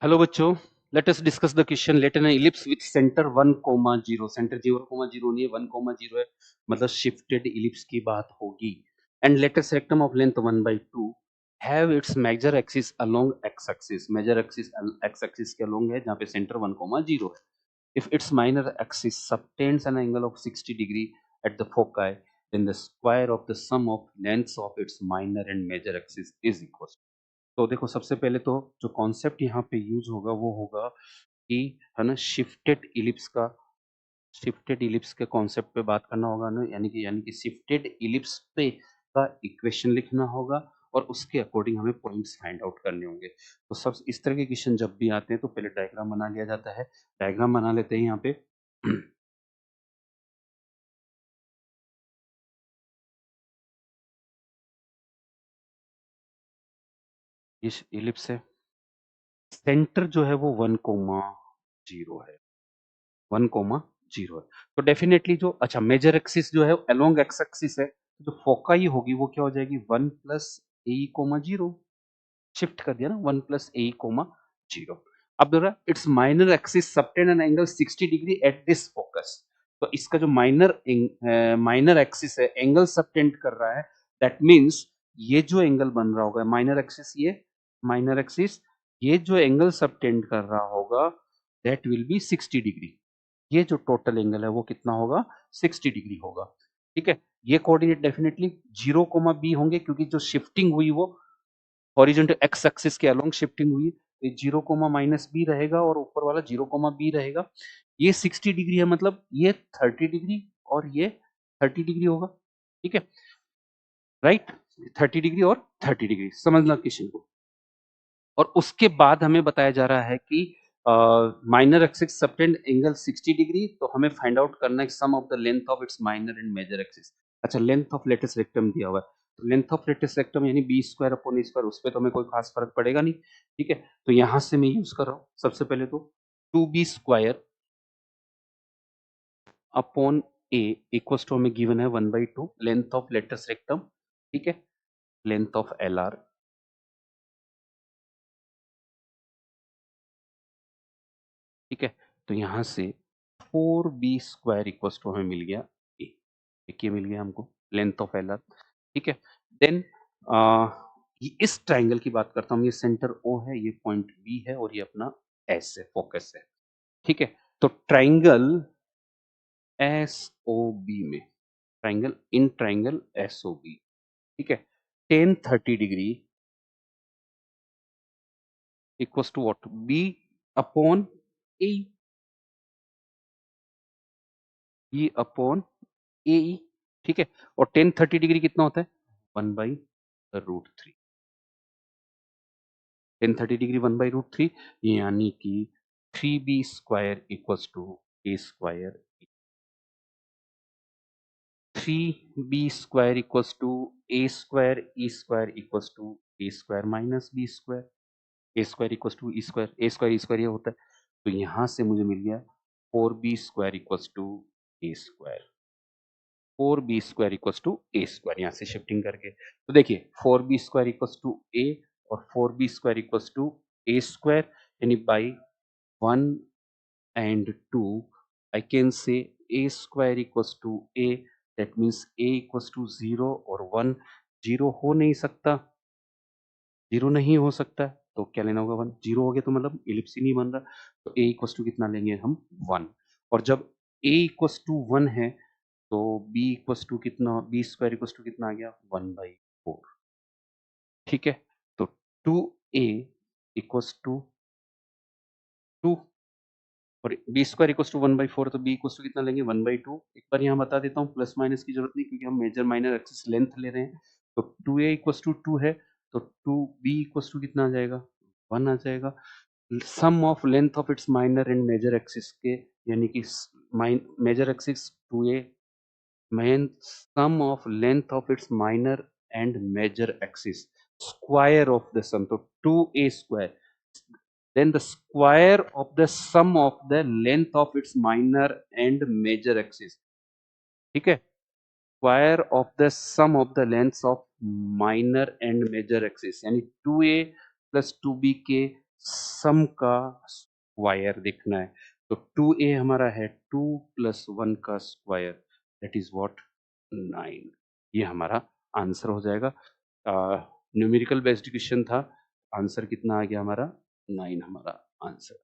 Hello बच्चों, let us discuss the question. Let an ellipse with centre 1, 0. Centre 0, 0 नहीं है, 1, 0 है, मतलब शिफ्टेड इलिप्स की बात होगी. And latus rectum of length 1/2 have its major axis along x axis. Major axis x axis के along है, जहाँ पे सेंटर 1, 0 है. If its minor axis subtends an angle of 60 degree at the foci, then the square of the sum of lengths of its minor and major axis is equal. तो देखो, सबसे पहले तो जो कॉन्सेप्ट यहाँ पे यूज होगा वो होगा कि है ना, शिफ्टेड इलिप्स के कॉन्सेप्ट पे बात करना होगा ना, यानी कि शिफ्टेड इलिप्स पे का इक्वेशन लिखना होगा और उसके अकॉर्डिंग हमें पॉइंट्स फाइंड आउट करने होंगे. तो सब इस तरह के क्वेश्चन जब भी आते हैं तो पहले डायग्राम बना लिया जाता है. डायग्राम बना लेते हैं यहाँ पे. इस इलिप्स है, सेंटर जो है वो 1, 0 है. 1, 0 है. तो डेफिनेटली जो अच्छा मेजर एक्सिस जो है अलोंग एक्स एक्सिस है, तो जो फोकाई होगी वो क्या हो जाएगी, 1 + a, 0. शिफ्ट कर दिया ना, 1 + a, 0. अब दोबारा it's minor axis subtend an angle 60 degree at this focus. तो इसका जो माइनर एक्सिस है एंगल सबटेंड कर रहा है. दैट मींस ये जो एंगल बन रहा होगा माइनर एक्सिस, ये माइनर एक्सिस, ये जो एंगल सबटेंड कर रहा होगा दैट विल बी 60 डिग्री. ये जो टोटल एंगल है वो कितना होगा, 60 डिग्री होगा. ठीक है, ये कोऑर्डिनेट डेफिनेटली 0, b होंगे, क्योंकि जो शिफ्टिंग हुई वो हॉरिजॉन्टल एक्स एक्सिस के अलोंग शिफ्टिंग हुई. ये 0, -b रहेगा और ऊपर वाला 0, b रहेगा. ये 60 डिग्री है, मतलब ये 30 डिग्री और ये 30 डिग्री होगा. ठीक है, राइट. 30 डिग्री और 30 डिग्री, समझना क्वेश्चन को. और उसके बाद हमें बताया जा रहा है कि minor axis subtend angle 60 degree. तो हमें फाइंड आउट करना है sum of the length of its minor and major axis. अच्छा, लेंथ ऑफ लेटेस्ट रेक्टम दिया हुआ है, तो लेंथ ऑफ लेटेस्ट रेक्टम यानी b² / a², उस पर तो हमें कोई खास फर्क पड़ेगा नहीं. ठीक है, तो यहां से मैं यूज कर रहा हूं सबसे पहले तो 2b² / a = हमें गिवन है 1/2 लेंथ ऑफ लेटेस्ट रेक्टम. ठीक है, लेंथ ऑफ LR. ठीक है, तो यहां से 4b² हमें मिल गया a. एक ये मिल गया हमको लेंथ ऑफ LR. ठीक है, देन इस ट्राइंगल की बात करता हूँ. ये सेंटर O है, ये पॉइंट B है और ये अपना S है, फोकस है. ठीक है, तो ट्राइंगल SOB में, ट्राइंगल SOB, ठीक है, tan 30 degree equals to what, B upon A, E upon AE. ठीक है, और tan 30 डिग्री कितना होता है, 1/√3. tan 30 डिग्री 1/√3, यानी कि 3b² equals to a². 3b² equals to a², e² equals to a² minus b². a² equals to e², a² ये होता है. तो यहां से मुझे मिल गया 4b² equals to a². 4b² equals to a², यहाँ से शिफ्टिंग करके. तो देखिए 4b² इक्वल्स टू a और 4b² इक्वल्स टू a², यानी by 1 and 2 I can say a² equals to a. that means a equals to 0 और 1. 0 हो नहीं सकता, 0 नहीं हो सकता, तो क्या लेना होगा, 1. 0 हो गया तो मतलब इलिप्स ही नहीं बन रहा. तो a इक्वल्स टू कितना लेंगे हम, 1. और जब a इक्वल्स टू 1 है तो b इक्वल्स टू कितना, b² इक्वल्स टू कितना आ गया, 1/4. ठीक है, तो 2a इक्वल्स टू 2 और b² इक्वल्स टू 1/4, तो b इक्वल्स टू कितना लेंगे, 1/2. एक बार यहाँ बता देता हूँ, प्लस माइनस की जरूरत नहीं, क्योंकि हम मेजर माइनर एक्सिस लेंथ ले रहे हैं. तो 2a इक्वल्स टू 2 है, तो 2b इक्वल्स टू कितना आ जाएगा, 1 आ जाएगा. Sum of length of its minor and major axis के, यानी कि major axis 2a, mean sum of length of its minor and major axis, square of the sum, तो 2a², then the square of the sum of the length of its minor and major axis. ठीक है, square of the sum of the lengths of minor and major axis, यानी 2a plus 2b के सम का square देखना है। तो 2a हमारा है 2 प्लस 1 का स्क्वायर दैट इज़ व्हाट 9 ये हमारा आंसर हो जाएगा। न्यूमेरिकल बेस्ड क्वेश्चन था, आंसर कितना आ गया हमारा 9 हमारा आंसर।